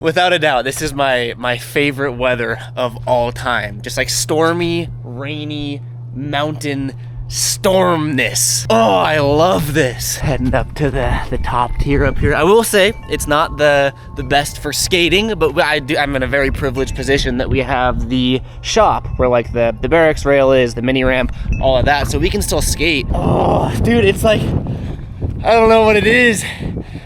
Without a doubt, this is my favorite weather of all time. Just like stormy, rainy, mountain stormness. Oh, I love this. Heading up to the top tier up here. I will say it's not the best for skating, but I'm in a very privileged position that we have the shop where like the barracks rail is, the mini ramp, all of that, so we can still skate. Oh, dude, it's like, I don't know what it is.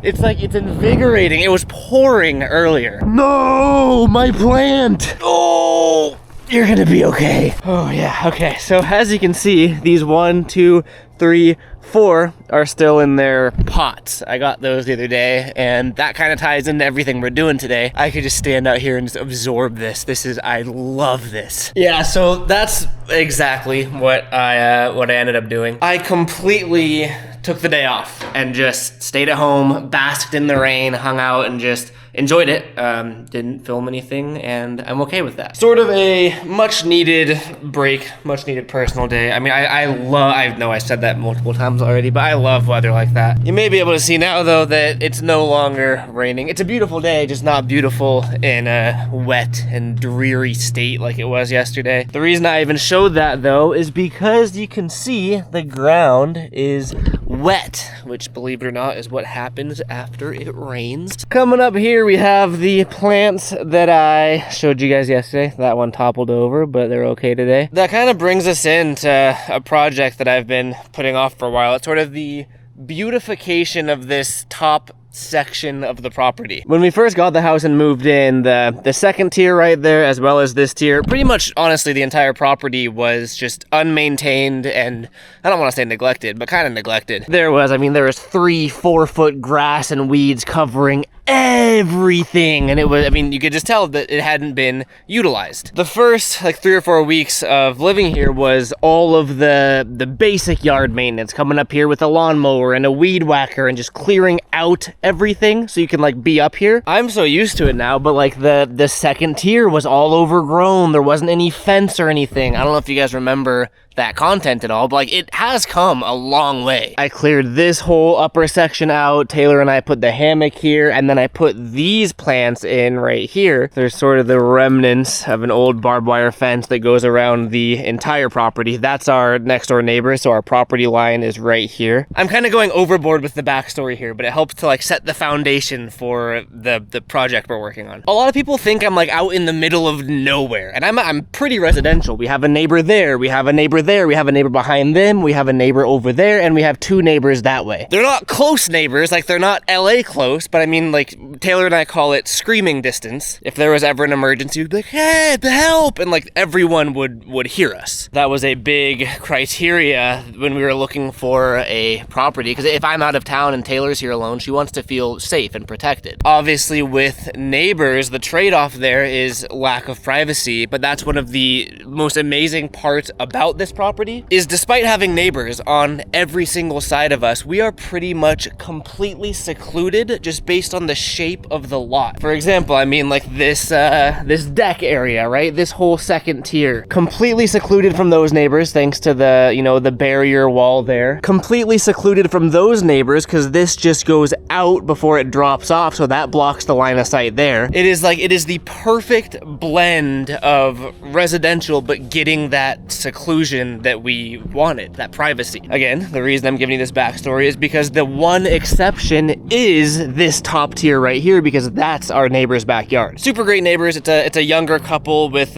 It's like, it's invigorating. It was pouring earlier. No, my plant. Oh, you're gonna be okay. Oh yeah, okay. So as you can see, these 1, 2, 3, 4 are still in their pots. I got those the other day, and that kind of ties into everything we're doing today. I could just stand out here and just absorb this. I love this. Yeah, so that's exactly what I ended up doing. I completely took the day off and just stayed at home, basked in the rain, hung out, and just enjoyed it. Didn't film anything, and I'm okay with that. Sort of a much needed break, much needed personal day. I mean, I know I said that multiple times already, but I love weather like that. You may be able to see now though that it's no longer raining. It's a beautiful day, just not beautiful in a wet and dreary state like it was yesterday. The reason I even showed that though is because you can see the ground is wet, which, believe it or not, is what happens after it rains. Coming up here, we have the plants that I showed you guys yesterday. That one toppled over, but they're okay today. That kind of brings us into a project that I've been putting off for a while. It's sort of the beautification of this top section of the property. When we first got the house and moved in, the second tier right there, as well as this tier, pretty much honestly the entire property was just unmaintained and I don't want to say neglected, but kind of neglected. There was 3-4 foot grass and weeds covering everything, and it was, you could just tell that it hadn't been utilized. The first like 3 or 4 weeks of living here was all of the basic yard maintenance, coming up here with a lawnmower and a weed whacker and just clearing out everything so you can like be up here. I'm so used to it now, but like the second tier was all overgrown. There wasn't any fence or anything. I don't know if you guys remember that content at all, but like it has come a long way. I cleared this whole upper section out. Taylor and I put the hammock here, and then I put these plants in right here. There's sort of the remnants of an old barbed wire fence that goes around the entire property. That's our next door neighbor, so our property line is right here. I'm kind of going overboard with the backstory here, but it helps to like set the foundation for the project we're working on. A lot of people think I'm like out in the middle of nowhere, and I'm pretty residential. We have a neighbor there, we have a neighbor there, we have a neighbor behind them, we have a neighbor over there, and we have 2 neighbors that way. They're not close neighbors, like they're not LA close, but I mean, like Taylor and I call it screaming distance. If there was ever an emergency, we'd be like, hey, help, and like everyone would hear us. That was a big criteria when we were looking for a property, because if I'm out of town and Taylor's here alone, she wants to feel safe and protected. Obviously with neighbors, the trade-off there is lack of privacy, but that's one of the most amazing parts about this property is despite having neighbors on every single side of us, we are pretty much completely secluded just based on the shape of the lot. For example, like this deck area, right? This whole second tier, completely secluded from those neighbors thanks to the barrier wall there. Completely secluded from those neighbors because this just goes out before it drops off, so that blocks the line of sight there. It is the perfect blend of residential but getting that seclusion that we wanted, that privacy. Again, the reason I'm giving you this backstory is because the one exception is this top tier right here, because that's our neighbor's backyard. Super great neighbors. It's a younger couple with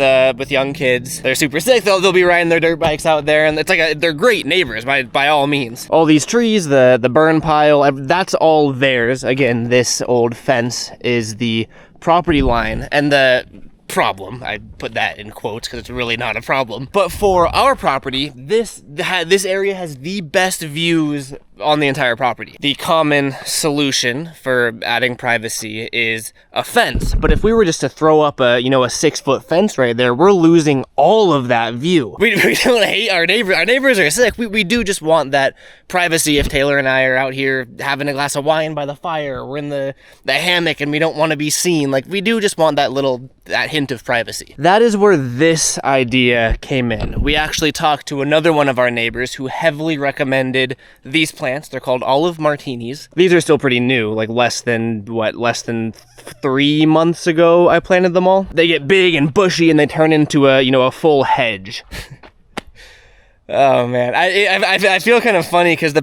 young kids. They're super sick. They'll be riding their dirt bikes out there, and they're great neighbors by all means. All these trees, the burn pile, that's all theirs. Again, this old fence is the property line, and the problem, I put that in quotes because it's really not a problem, but for our property, this area has the best views on the entire property. The common solution for adding privacy is a fence, but if we were just to throw up a 6-foot fence right there, we're losing all of that view. We don't hate our neighbors. Our neighbors are sick. We do just want that privacy. If Taylor and I are out here having a glass of wine by the fire, we're in the hammock and we don't want to be seen, like we do just want that hint of privacy. That is where this idea came in. We actually talked to another one of our neighbors who heavily recommended these plants plants. They're called olive martinis. These are still pretty new, like less than 3 months ago I planted them all. They get big and bushy and they turn into a full hedge. Oh man, I feel kind of funny because for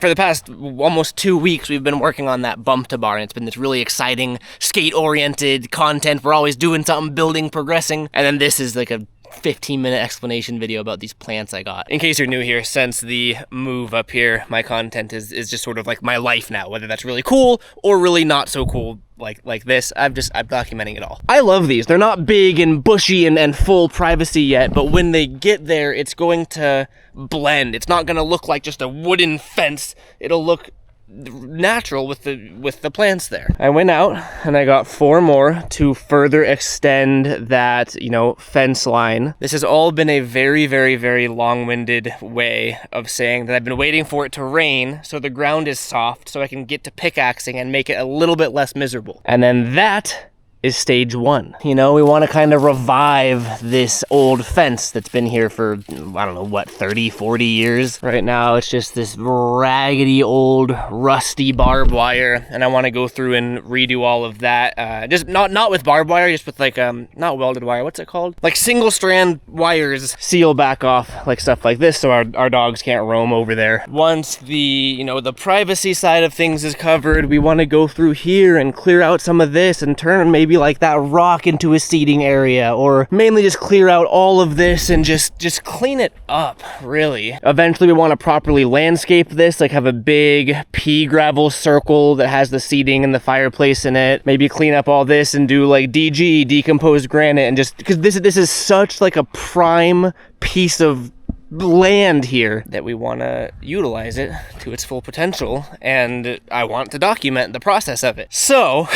the past almost 2 weeks we've been working on that bump to bar, and it's been this really exciting skate-oriented content. We're always doing something, building, progressing, and then this is like a 15-minute explanation video about these plants I got. In case you're new here, since the move up here, my content is just sort of like my life now, whether that's really cool or really not so cool. Like this, I'm documenting it all. I love these. They're not big and bushy and full privacy yet, but when they get there, it's going to blend. It's not gonna look like just a wooden fence. It'll look natural with the plants there. I went out and I got 4 more to further extend that, fence line. This has all been a very, very, very long-winded way of saying that I've been waiting for it to rain so the ground is soft so I can get to pickaxing and make it a little bit less miserable. And then that is stage 1. We want to kind of revive this old fence that's been here for, I don't know, what, 30, 40 years? Right now, it's just this raggedy old rusty barbed wire, and I want to go through and redo all of that. Just not with barbed wire, just with like, not welded wire, what's it called? Like single strand wires, seal back off, like stuff like this, so our dogs can't roam over there. Once the, the privacy side of things is covered, we want to go through here and clear out some of this and turn maybe like that rock into a seating area, or mainly just clear out all of this and just clean it up, really. Eventually we want to properly landscape this, like have a big pea gravel circle that has the seating and the fireplace in it. Maybe clean up all this and do like DG, decomposed granite, and just because this is such like a prime piece of land here that we want to utilize it to its full potential, and I want to document the process of it. So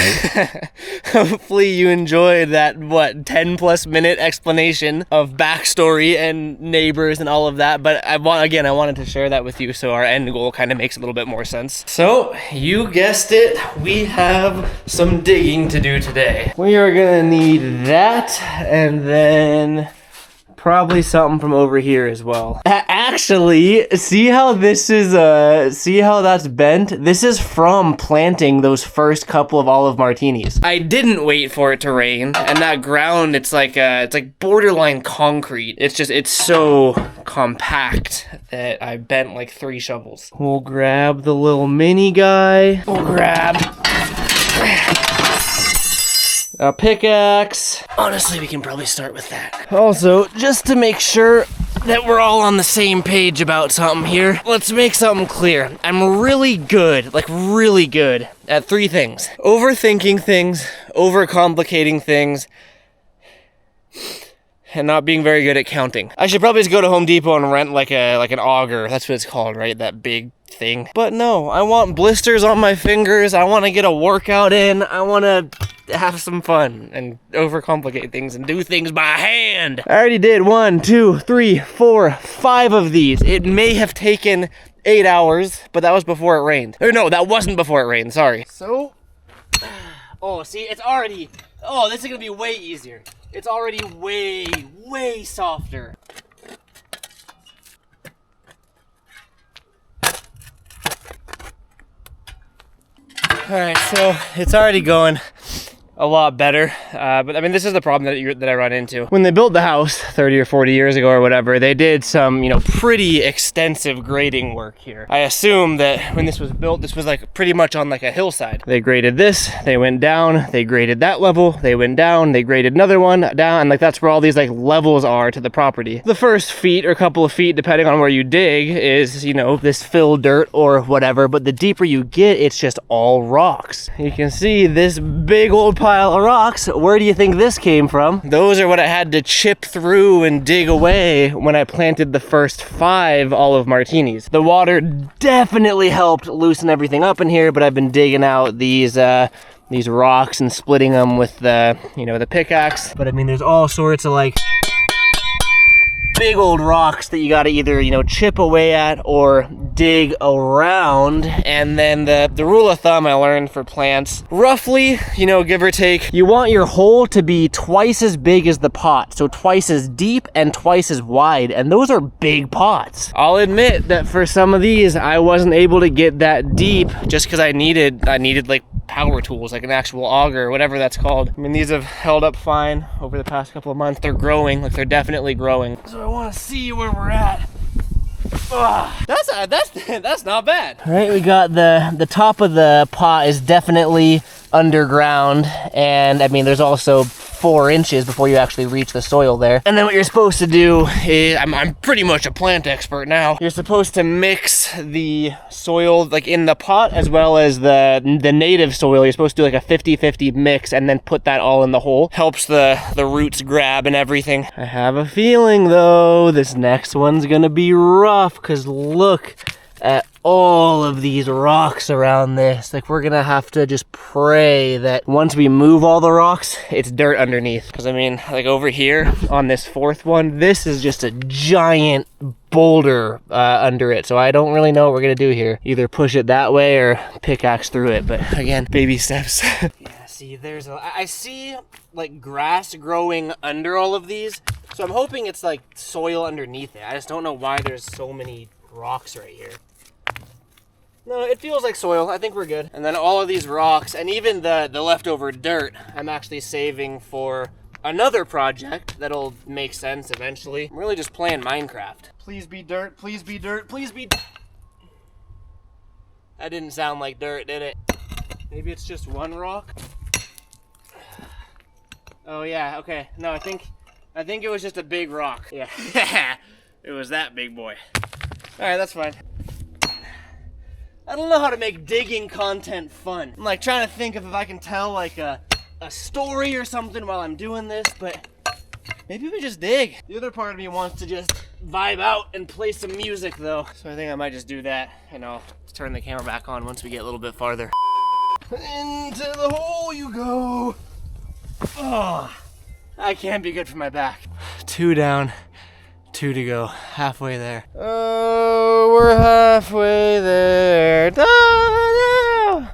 hopefully you enjoyed that 10+ minute explanation of backstory and neighbors and all of that, but I wanted to share that with you so our end goal kind of makes a little bit more sense. So you guessed it, we have some digging to do today. We are gonna need that, and then probably something from over here as well. Actually, see how this is, see how that's bent? This is from planting those first couple of olive martinis. I didn't wait for it to rain, and that ground, it's like borderline concrete. It's so compact that I bent like 3 shovels. We'll grab the little mini guy. We'll grab a pickaxe. Honestly, we can probably start with that. Also, just to make sure that we're all on the same page about something here, let's make something clear. I'm really good at 3 things. Overthinking things, overcomplicating things, and not being very good at counting. I should probably just go to Home Depot and rent like an auger. That's what it's called, right? That big thing. But no, I want blisters on my fingers. I want to get a workout in. I want to have some fun and overcomplicate things and do things by hand. I already did 1, 2, 3, 4, 5 of these. It may have taken 8 hours, but that was before it rained. Or no, that wasn't before it rained, sorry. So, oh, see, it's already, oh, this is gonna be way easier. It's already way, way softer. All right, so it's already going a lot better, but I mean, this is the problem that I run into. When they built the house 30 or 40 years ago or whatever, they did some, pretty extensive grading work here. I assume that when this was built, this was like pretty much on like a hillside. They graded this, they went down, they graded that level, they went down, they graded another one down, and like that's where all these like levels are to the property. The first feet or couple of feet, depending on where you dig, is, this fill dirt or whatever, but the deeper you get, it's just all rocks. You can see this big old pile of rocks. Where do you think this came from? Those are what I had to chip through and dig away when I planted the first 5 olive martinis. The water definitely helped loosen everything up in here, but I've been digging out these rocks and splitting them with the, the pickaxe. But I mean, there's all sorts of like big old rocks that you gotta either, chip away at or dig around. And then the rule of thumb I learned for plants, roughly, you know, give or take, you want your hole to be twice as big as the pot. So twice as deep and twice as wide. And those are big pots. I'll admit that for some of these, I wasn't able to get that deep just because I needed like power tools, like an actual auger or whatever that's called. I mean, these have held up fine over the past couple of months. They're growing, like they're definitely growing. So I want to see where we're at. That's not bad. All right, we got the top of the pot is definitely underground, and I mean, there's also 4 inches before you actually reach the soil there. And then what you're supposed to do is, I'm pretty much a plant expert now. You're supposed to mix the soil like in the pot as well as the native soil. You're supposed to do like a 50-50 mix and then put that all in the hole. Helps the roots grab and everything. I have a feeling though, this next one's gonna be rough, because look at all of these rocks around this. Like, we're gonna have to just pray that once we move all the rocks, it's dirt underneath. Because I mean, like over here on this 4th one, this is just a giant boulder under it. So I don't really know what we're gonna do here. Either push it that way or pickaxe through it. But again, baby steps. Yeah, see, I see like grass growing under all of these. So I'm hoping it's like soil underneath it. I just don't know why there's so many rocks right here. No, it feels like soil. I think we're good. And then all of these rocks and even the leftover dirt, I'm actually saving for another project that'll make sense eventually. I'm really just playing Minecraft. Please be dirt, please be dirt, please be... That didn't sound like dirt, did it? Maybe it's just one rock? Oh yeah, okay. No, I think it was just a big rock. Yeah. It was that big boy. All right, that's fine. I don't know how to make digging content fun. I'm like trying to think if I can tell like a story or something while I'm doing this, but maybe we just dig. The other part of me wants to just vibe out and play some music though. So I think I might just do that, and I'll turn the camera back on once we get a little bit farther. Into the hole you go. Oh, that can't be good for my back. 2 down. 2 to go, halfway there. Oh, we're halfway there. No.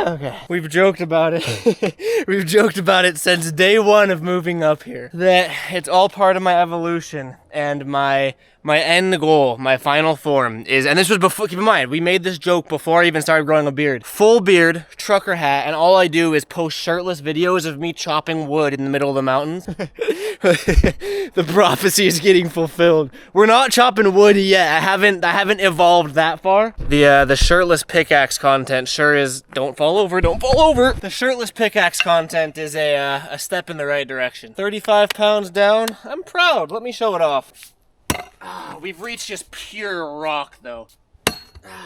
Okay. We've joked about it. We've joked about it since day 1 of moving up here. That it's all part of my evolution, and my end goal, my final form is, and this was before, keep in mind, we made this joke before I even started growing a beard. Full beard, trucker hat, and all I do is post shirtless videos of me chopping wood in the middle of the mountains. The prophecy is getting fulfilled. We're not chopping wood yet. I haven't evolved that far. The shirtless pickaxe content sure is, don't fall over, don't fall over. The shirtless pickaxe content is a step in the right direction. 35 pounds down. I'm proud. Let me show it off. We've reached just pure rock though.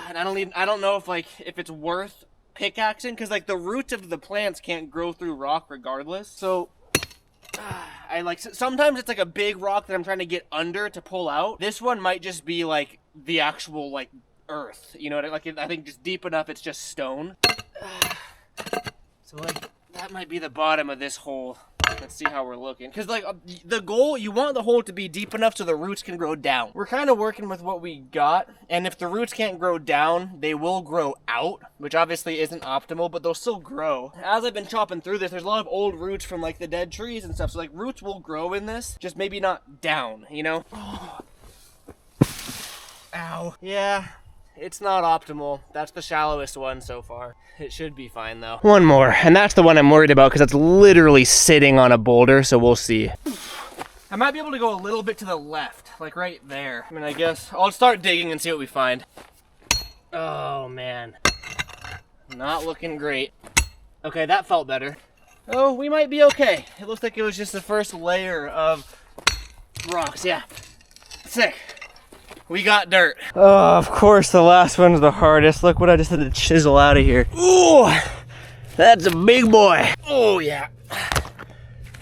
And I don't know if it's worth pickaxing, because like the roots of the plants can't grow through rock regardless. So sometimes it's like a big rock that I'm trying to get under to pull out. This one might just be like the actual like earth, you know, like I think just deep enough it's just stone. So like that might be the bottom of this hole. Let's see how we're looking. Because like the goal, you want the hole to be deep enough so the roots can grow down. We're kind of working with what we got. And if the roots can't grow down, they will grow out, which obviously isn't optimal, but they'll still grow. As I've been chopping through this, there's a lot of old roots from like the dead trees and stuff. So like roots will grow in this, just maybe not down, you know? Ow. Yeah. It's not optimal. That's the shallowest one so far. It should be fine though. One more, and that's the one I'm worried about because it's literally sitting on a boulder, so we'll see. I might be able to go a little bit to the left, like right there. I mean, I guess I'll start digging and see what we find. Oh man. Not looking great. Okay, that felt better. Oh, we might be okay. It looks like it was just the first layer of rocks, yeah. Sick. We got dirt. Oh, of course, the last one's the hardest. Look what I just had to chisel out of here. Ooh, that's a big boy. Oh, yeah.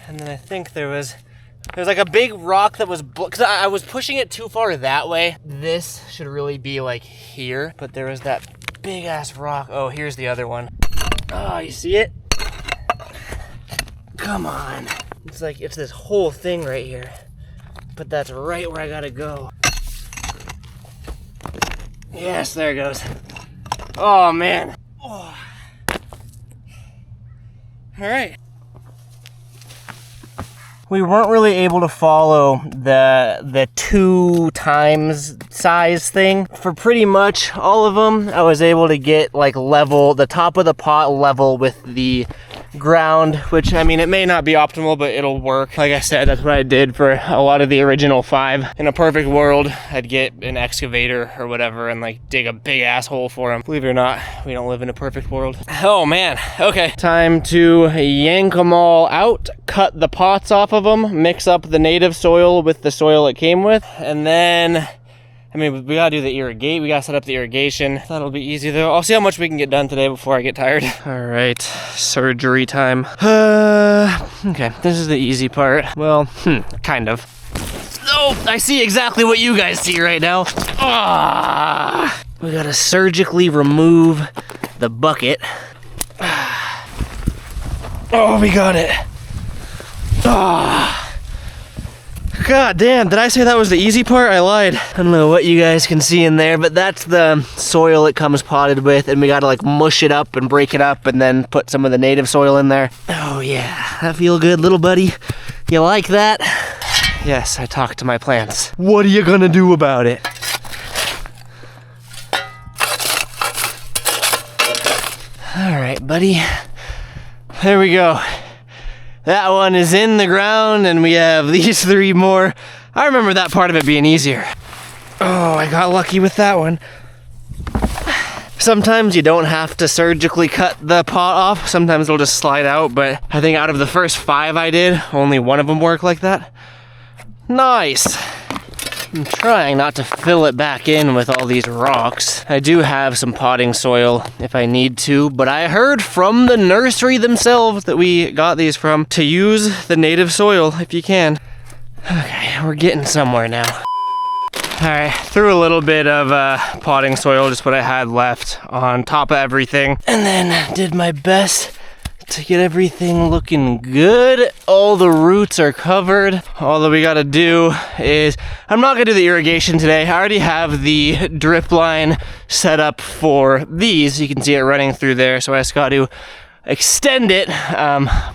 And then I think there's like a big rock that was, because I was pushing it too far that way. This should really be like here, but there was that big ass rock. Oh, here's the other one. Oh, you see it? Come on. It's like, it's this whole thing right here. But that's right where I gotta go. Yes, there it goes. Oh, man. Oh. All right. We weren't really able to follow the 2 times size thing. For pretty much all of them, I was able to get like level, the top of the pot level with the ground, which, I mean, it may not be optimal, but it'll work. Like I said, that's what I did for a lot of the original 5. In a perfect world, I'd get an excavator or whatever and like dig a big ass hole for them. Believe it or not, we don't live in a perfect world. Oh man, okay. Time to yank them all out, cut the pots off of them, mix up the native soil with the soil it came with, and then, I mean, we gotta do the irrigate. We gotta set up the irrigation. That'll be easy though. I'll see how much we can get done today before I get tired. All right, surgery time. Okay, this is the easy part. Well, kind of. Oh, I see exactly what you guys see right now. Ah, we gotta surgically remove the bucket. Oh, we got it. Ah. God damn, did I say that was the easy part? I lied. I don't know what you guys can see in there, but that's the soil it comes potted with, and we gotta like mush it up and break it up and then put some of the native soil in there. Oh yeah, that feel good, little buddy? You like that? Yes, I talked to my plants. What are you gonna do about it? All right, buddy. There we go. That one is in the ground, and we have these 3 more. I remember that part of it being easier. Oh, I got lucky with that one. Sometimes you don't have to surgically cut the pot off. Sometimes it'll just slide out, but I think out of the first 5 I did, only 1 of them worked like that. Nice. I'm trying not to fill it back in with all these rocks. I do have some potting soil if I need to, but I heard from the nursery themselves that we got these from to use the native soil if you can. Okay, we're getting somewhere now. All right, threw a little bit of potting soil, just what I had left, on top of everything, and then did my best to get everything looking good. All the roots are covered. All that we gotta do is, I'm not gonna do the irrigation today. I already have the drip line set up for these. You can see it running through there, so I just gotta extend it, but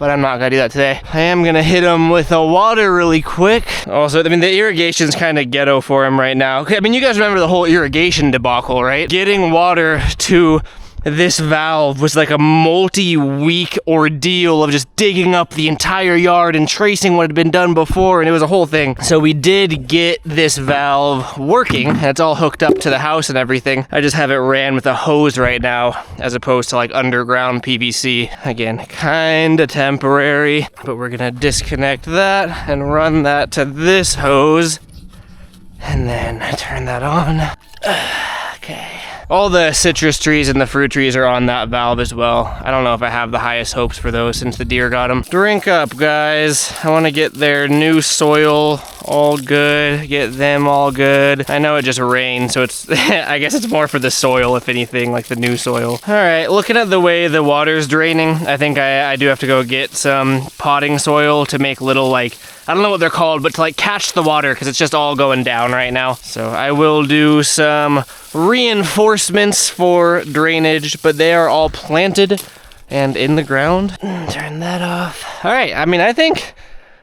I'm not gonna do that today. I am gonna hit them with the water really quick. Also, I mean, the irrigation's kind of ghetto for him right now. Okay, I mean, you guys remember the whole irrigation debacle, right? Getting water to this valve was like a multi-week ordeal of just digging up the entire yard and tracing what had been done before, and it was a whole thing. So we did get this valve working, and it's all hooked up to the house and everything. I just have it ran with a hose right now, as opposed to like underground PVC. Again, kinda temporary, but we're gonna disconnect that and run that to this hose, and then turn that on. Okay. All the citrus trees and the fruit trees are on that valve as well. I don't know if I have the highest hopes for those since the deer got them. Drink up, guys. I want to get their new soil all good, get them all good. I know it just rained, so it's, I guess it's more for the soil, if anything, like the new soil. All right, looking at the way the water's draining, I think I do have to go get some potting soil to make little, like, I don't know what they're called, but to like catch the water, because it's just all going down right now. So I will do some reinforcements for drainage, but they are all planted and in the ground. Turn that off. All right, I mean, I think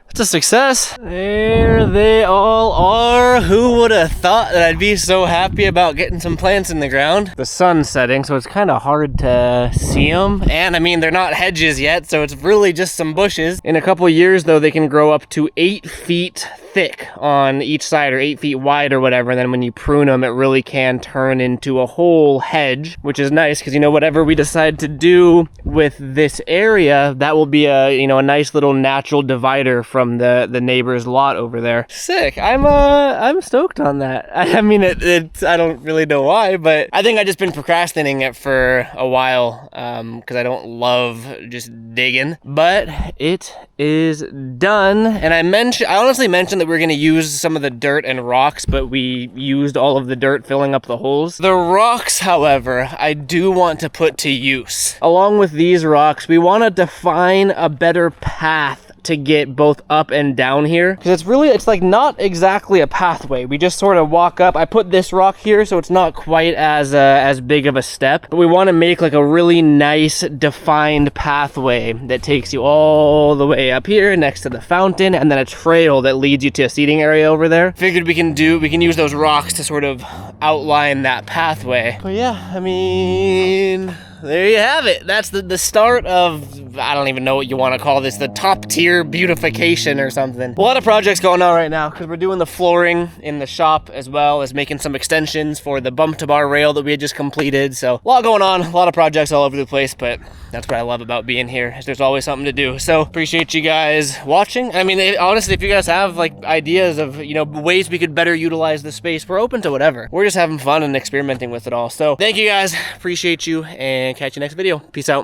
it's a success. There they all are. Who would have thought that I'd be so happy about getting some plants in the ground? The sun's setting, so it's kind of hard to see them. And I mean, they're not hedges yet, so it's really just some bushes. In a couple years, though, they can grow up to 8 feet thick on each side, or 8 feet wide or whatever. And then when you prune them, it really can turn into a whole hedge, which is nice because, you know, whatever we decide to do with this area, that will be a, you know, a nice little natural divider from the neighbor's lot over there. Sick. I'm stoked on that. I mean, it's I don't really know why, but I think I've just been procrastinating it for a while because I don't love just digging, but it is done. And I honestly mentioned that we were going to use some of the dirt and rocks, but we used all of the dirt filling up the holes. The rocks, however, I do want to put to use. Along with these rocks, we want to define a better path to get both up and down here, because it's like not exactly a pathway. We just sort of walk up. I put this rock here so it's not quite as big of a step, but we want to make like a really nice defined pathway that takes you all the way up here next to the fountain, and then a trail that leads you to a seating area over there. Figured we can use those rocks to sort of outline that pathway. But yeah, I mean, there you have it. That's the start of, I don't even know what you want to call this, the top tier beautification or something. A lot of projects going on right now because we're doing the flooring in the shop as well as making some extensions for the bump to bar rail that we had just completed. So a lot going on, a lot of projects all over the place, but that's what I love about being here, is there's always something to do. So appreciate you guys watching. I mean, honestly, if you guys have like ideas of, you know, ways we could better utilize the space, we're open to whatever. We're just having fun and experimenting with it all. So thank you guys, appreciate you, and catch you next video. Peace out.